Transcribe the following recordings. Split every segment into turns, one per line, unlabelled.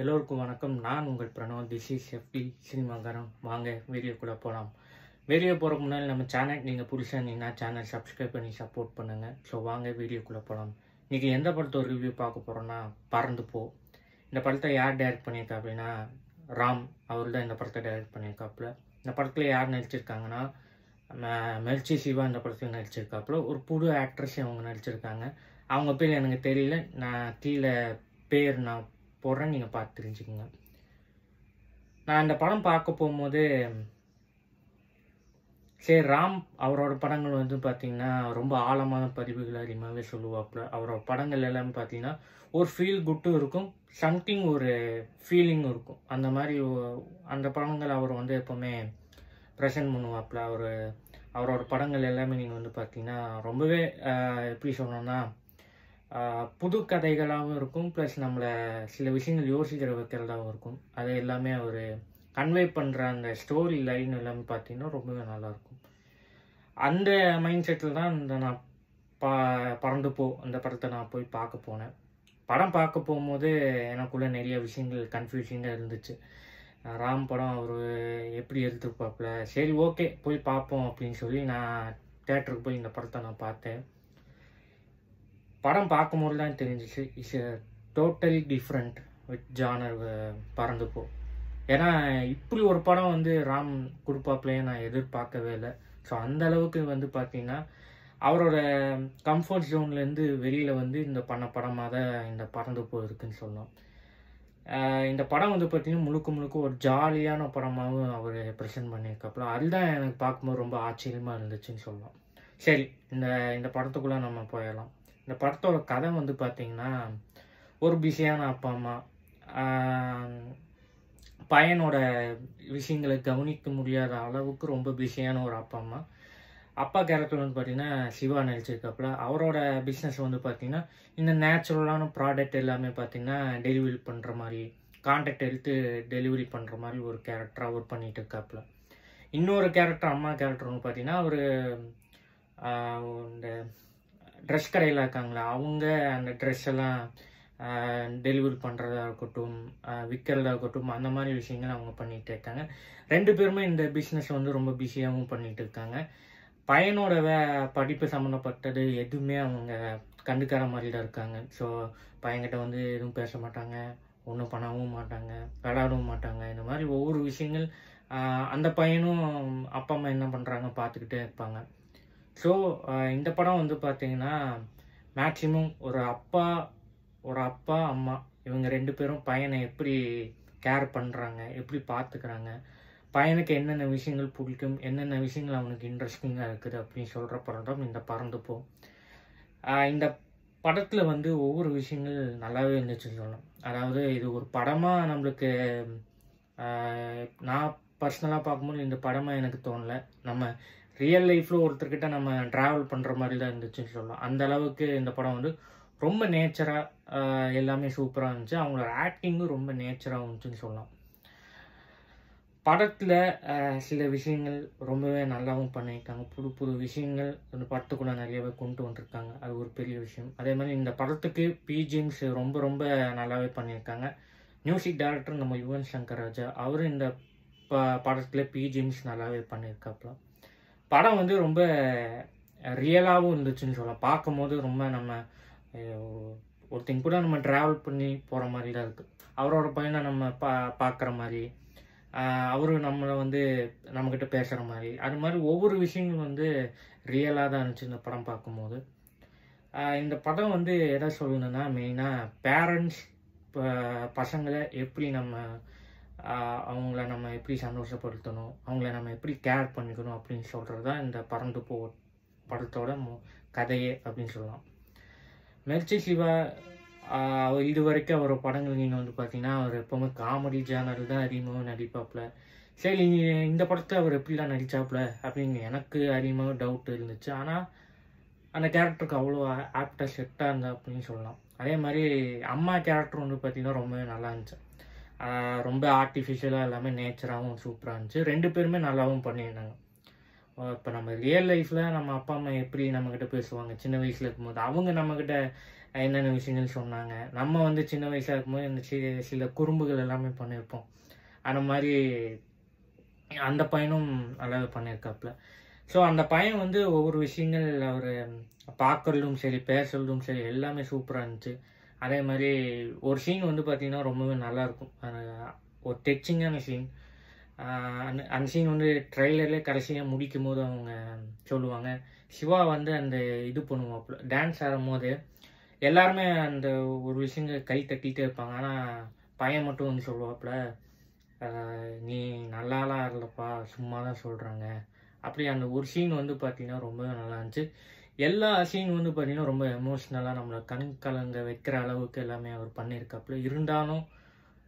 எல்லோருக்கும் வணக்கம். நான் உங்கள் பிரணவ். திஸ் இஸ் எஃப்டி சினிமாக்காரன். வாங்க வீடியோக்குள்ளே போகலாம். வீடியோ போகிறக்கு முன்னாடி நம்ம சேனல் நீங்கள் புதுசாக இருந்தீங்கன்னா சேனல் சப்ஸ்கிரைப் பண்ணி சப்போர்ட் பண்ணுங்கள். ஸோ வாங்க வீடியோக்குள்ளே போகலாம். இன்றைக்கி எந்த படத்தை ஒரு ரிவ்யூ பார்க்க போகிறோன்னா பறந்து போ. இந்த படத்தை யார் டைரக்ட் பண்ணியிருக்கா அப்படின்னா ராம் அவர் தான் இந்த படத்தை டைரக்ட் பண்ணியிருக்காப்புல. இந்த படத்தில் யார் நடிச்சிருக்காங்கன்னா மெர்ச்சி சிவா இந்த படத்தில் நடிச்சிருக்காப்புல. ஒரு புது ஆக்ட்ரஸ் அவங்க நடிச்சிருக்காங்க. அவங்க பேர் எனக்கு தெரியல. நான் கீழே பேர் நான் போடுறேன், நீங்கள் பார்த்து தெரிஞ்சுக்கோங்க. நான் இந்த படம் பார்க்க போகும்போது சரி ராம் அவரோட படங்கள் வந்து பார்த்திங்கன்னா ரொம்ப ஆழமான பதிவுகள் அதிகமாகவே சொல்லுவாப்புல. அவரோட படங்கள் எல்லாமே பார்த்திங்கன்னா ஒரு ஃபீல் குட்டும் இருக்கும், சம்திங் ஒரு ஃபீலிங்கும் இருக்கும். அந்த மாதிரி அந்த படங்கள் அவர் வந்து எப்போவுமே ப்ரெசென்ட் பண்ணுவாப்புல. அவரோட படங்கள் எல்லாமே நீங்கள் வந்து பார்த்திங்கன்னா ரொம்பவே எப்படி சொல்லணும்னா புது கதைகளாகவும் இருக்கும், ப்ளஸ் நம்மளை சில விஷயங்கள் யோசிக்கிற வைக்கிறதாகவும் இருக்கும். அது எல்லாமே அவர் கன்வே பண்ணுற அந்த ஸ்டோரி லைன் எல்லாமே பார்த்தீங்கன்னா ரொம்பவே நல்லாயிருக்கும். அந்த மைண்ட் செட்டில் தான் நான் பறந்து போ அந்த படத்தை நான் போய் பார்க்க போனேன். படம் பார்க்க போகும்போது எனக்குள்ளே நிறைய விஷயங்கள் கன்ஃபியூஷனாக இருந்துச்சு. ராம் படம் அவர் எப்படி எடுத்துருப்பாப்புல, சரி ஓகே போய் பார்ப்போம் அப்படின்னு சொல்லி நான் தேட்டருக்கு போய் இந்த படத்தை நான் பார்த்தேன். படம் பார்க்கும்போது தான் தெரிஞ்சிச்சு it's totally different with genre பறந்து போ. ஏன்னா இப்படி ஒரு படம் வந்து ராம் கொடுப்பாப்லையே நான் எதிர்பார்க்கவே இல்லை. ஸோ அந்த அளவுக்கு வந்து பார்த்தீங்கன்னா அவரோட கம்ஃபர்ட் ஜோன்லேருந்து வெளியில் வந்து இந்த படமாக தான் இந்த பறந்து போ இருக்குன்னு சொல்லலாம். இந்த படம் வந்து பார்த்திங்கன்னா முழுக்க ஒரு ஜாலியான படமாகவும் அவர் ப்ரெசென்ட் பண்ணியிருக்காப்புல. அதுதான் எனக்கு பார்க்கும்போது ரொம்ப ஆச்சரியமாக இருந்துச்சுன்னு சொல்லலாம். சரி, இந்த படத்துக்குள்ளே நம்ம போயிடலாம். இந்த படத்தோட கதை வந்து பார்த்திங்கன்னா ஒரு பிஸியான அப்பா அம்மா பையனோட விஷயங்களை கவனிக்க முடியாத அளவுக்கு ரொம்ப பிஸியான ஒரு அப்பா அம்மா. அப்பா கேரக்டர் வந்து பார்த்திங்கன்னா சிவா நடிச்சிருக்காப்புல. அவரோட பிஸ்னஸ் வந்து பார்த்திங்கன்னா இந்த நேச்சுரலான ப்ராடக்ட் எல்லாமே பார்த்திங்கன்னா டெலிவரி பண்ணுற மாதிரி, கான்ட்ராக்ட் எடுத்து டெலிவரி பண்ணுற மாதிரி ஒரு கேரக்டர் அவர் பண்ணிகிட்டு இருக்காப்புல. இன்னொரு கேரக்டர் அம்மா கேரக்டர் வந்து பார்த்திங்கன்னா அவர் இந்த ட்ரெஸ் கடையில் இருக்காங்களா அவங்க அந்த ட்ரெஸ் எல்லாம் டெலிவரி பண்ணுறதா இருக்கட்டும், விற்கிறதா இருக்கட்டும், அந்த மாதிரி விஷயங்கள் அவங்க பண்ணிகிட்டு இருக்காங்க. ரெண்டு பேருமே இந்த பிஸ்னஸ் வந்து ரொம்ப பிஸியாகவும் பண்ணிகிட்டு இருக்காங்க. பையனோட படிப்பு சம்மந்தப்பட்டது எதுவுமே அவங்க கண்டுக்கிற மாதிரி தான் இருக்காங்க. ஸோ பையன்கிட்ட வந்து எதுவும் பேச மாட்டாங்க, ஒன்றும் பண்ணவும் மாட்டாங்க, விளையாடவும் மாட்டாங்க. இந்த மாதிரி ஒவ்வொரு விஷயங்கள் அந்த பையனும் அப்பா அம்மா என்ன பண்ணுறாங்க பார்த்துக்கிட்டே இருப்பாங்க. ஸோ இந்த படம் வந்து பார்த்திங்கன்னா மேக்சிமம் ஒரு அப்பா அம்மா இவங்க ரெண்டு பேரும் பையனை எப்படி கேர் பண்ணுறாங்க, எப்படி பார்த்துக்கிறாங்க, பையனுக்கு என்னென்ன விஷயங்கள் பிடிக்கும், என்னென்ன விஷயங்கள் அவனுக்கு இன்ட்ரெஸ்டிங்காக இருக்குது அப்படின்னு சொல்கிற படம் தான் இந்த பறந்து போ. இந்த படத்தில் வந்து ஒவ்வொரு விஷயங்கள் நல்லாவே இருந்துச்சுன்னு சொல்லலாம். அதாவது இது ஒரு படமாக நம்மளுக்கு நான் பர்சனலாக பார்க்கும்போது இந்த படமாக எனக்கு தோணலை. நம்ம ரியல் லைஃப்பில் ஒருத்தர்கிட்ட நம்ம ட்ராவல் பண்ணுற மாதிரி தான் இருந்துச்சுன்னு சொல்லலாம். அந்த அளவுக்கு இந்த படம் வந்து ரொம்ப நேச்சராக எல்லாமே சூப்பராக இருந்துச்சு. அவங்களோட ஆக்டிங்கும் ரொம்ப நேச்சராக இருந்துச்சுன்னு சொல்லலாம். படத்தில் சில விஷயங்கள் ரொம்பவே நல்லாவும் பண்ணியிருக்காங்க. புது விஷயங்கள் அந்த படத்துக்குள்ளே நிறையவே கொண்டு வந்துருக்காங்க. அது ஒரு பெரிய விஷயம். அதே மாதிரி இந்த படத்துக்கு பிஜிஎம்ஸ் ரொம்ப நல்லாவே பண்ணியிருக்காங்க. மியூசிக் டைரக்டர் நம்ம யுவன் சங்கர் ராஜா அவரும் இந்த படத்தில் பிஜிஎம்ஸ் நல்லாவே பண்ணியிருக்காப்புல. படம் வந்து ரொம்ப ரியலாகவும் இருந்துச்சுன்னு சொல்லலாம். பார்க்கும்போது ரொம்ப நம்ம ஒருத்தங்க கூட நம்ம ட்ராவல் பண்ணி போகிற மாதிரி தான் இருக்குது. அவரோட பையனை நம்ம பார்க்குற மாதிரி, அவரு நம்மளை வந்து நம்மக்கிட்ட பேசுகிற மாதிரி, அது மாதிரி ஒவ்வொரு விஷயங்களும் வந்து ரியலாக தான் இருந்துச்சு இந்த படம் பார்க்கும்போது. இந்த படம் வந்து எதை சொல்லணுன்னா மெயினாக பேரண்ட்ஸ் பசங்களை எப்படி அவங்கள நம்ம எப்படி சந்தோஷப்படுத்தணும், அவங்கள நம்ம எப்படி கேர் பண்ணிக்கணும் அப்படின்னு சொல்கிறது தான் இந்த பறந்து போ படத்தோட கதையே அப்படின்னு சொல்லலாம். மெர்ச்சி சிவா இது வரைக்கும் அவரோட படங்கள் நீங்கள் வந்து பார்த்தீங்கன்னா அவர் எப்போவுமே காமெடி ஜானர் தான் அதிகமாக நடிப்பாப்புல. சரி இந்த படத்தில் அவர் எப்படிலாம் நடித்தாப்புல அப்படின்னு எனக்கு அதிகமாக டவுட் இருந்துச்சு. ஆனால் அந்த கேரக்டருக்கு அவ்வளோ ஆப்டாக செட்டாக இருந்தா அப்படின்னு சொல்லலாம். அதே மாதிரி அம்மா கேரக்டர் வந்து பார்த்திங்கன்னா ரொம்பவே நல்லா இருந்துச்சு. ரொம்ப ஆர்டிஃபிஷியலாக எல்லாமே நேச்சராகவும் சூப்பராக இருந்துச்சு. ரெண்டு பேருமே நல்லாவும் பண்ணியிருந்தாங்க. இப்போ நம்ம ரியல் லைஃப்பில் நம்ம அப்பா அம்மா எப்படி நம்மக்கிட்ட பேசுவாங்க சின்ன வயசில் இருக்கும்போது, அவங்க நம்மக்கிட்ட என்னென்ன விஷயங்கள் சொன்னாங்க, நம்ம வந்து சின்ன வயசாக இருக்கும்போது இந்த சில குறும்புகள் எல்லாமே பண்ணியிருப்போம். அந்த மாதிரி அந்த பையனும் நல்லாவே பண்ணியிருக்காப்புல. ஸோ அந்த பையன் வந்து ஒவ்வொரு விஷயங்கள் அவர் பார்க்கறதும் சரி, பேசுறதும் சரி எல்லாமே சூப்பராக இருந்துச்சு. அதே மாதிரி ஒரு சீன் வந்து பார்த்திங்கன்னா ரொம்பவே நல்லாயிருக்கும். ஒரு டச்சிங்கான சீன். அந்த சீன் வந்து ட்ரெய்லர்லேயே கடைசியாக முடிக்கும் போது அவங்க சொல்லுவாங்க, சிவா வந்து அந்த இது பண்ணுவாப்புல டான்ஸ் ஆடும்போது எல்லாருமே அந்த ஒரு விஷயங்கள் கை தட்டிகிட்டே இருப்பாங்க. ஆனால் பையன் மட்டும் வந்து சொல்லுவாப்புல, நீ நல்லாலாம் ஆடலப்பா, சும்மா தான் சொல்கிறாங்க. அப்படி அந்த ஒரு சீன் வந்து பார்த்திங்கன்னா ரொம்பவே நல்லா இருந்துச்சு. எல்லா சீன் வந்து பார்த்திங்கன்னா ரொம்ப எமோஷ்னலாக நம்மளை கண் கலங்க வைக்கிற அளவுக்கு எல்லாமே அவர் பண்ணியிருக்காப்புல. இருந்தாலும்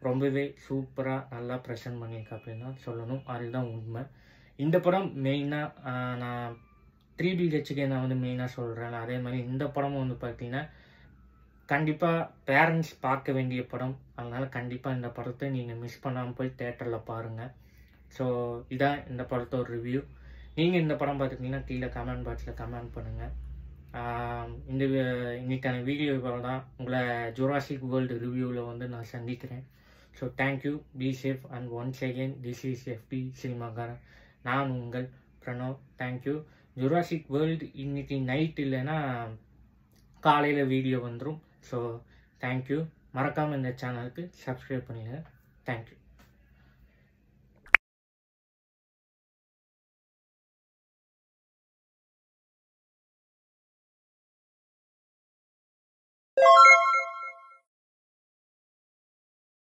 ரொம்பவே சூப்பராக நல்லா ப்ரெசென்ட் பண்ணியிருக்காப்புலன்னு தான் சொல்லணும். அதுதான் உண்மை. இந்த படம் மெயினாக நான் 3BHK நான் வந்து மெயினாக சொல்கிறேன். அதே மாதிரி இந்த படமும் வந்து பார்த்திங்கன்னா கண்டிப்பாக பேரண்ட்ஸ் பார்க்க வேண்டிய படம். அதனால் கண்டிப்பாக இந்த படத்தை நீங்கள் மிஸ் பண்ணாமல் போய் தேட்டரில் பாருங்கள். ஸோ இதான் இந்த படத்தோட ரிவ்யூ. நீங்கள் இந்த படம் பார்த்துக்கிட்டிங்கன்னா கீழே கமெண்ட் பாக்ஸில் கமெண்ட் பண்ணுங்கள். இன்னைக்கான வீடியோ இவ்வளோ தான். உங்களை ஜுராசிக் வேர்ல்டு ரிவ்யூவில் வந்து நான் சந்திக்கிறேன். So thank you, be safe and once again this is FP சினிமாக்காரன். நான் உங்கள் பிரணவ். தேங்க்யூ. ஜுராசிக் வேர்ல்டு இன்னைக்கு நைட் இல்லைன்னா காலையில் வீடியோ வந்துடும். So thank you. மறக்காமல் இந்த சேனலுக்கு சப்ஸ்கிரைப் பண்ணிடுங்க. தேங்க்யூ.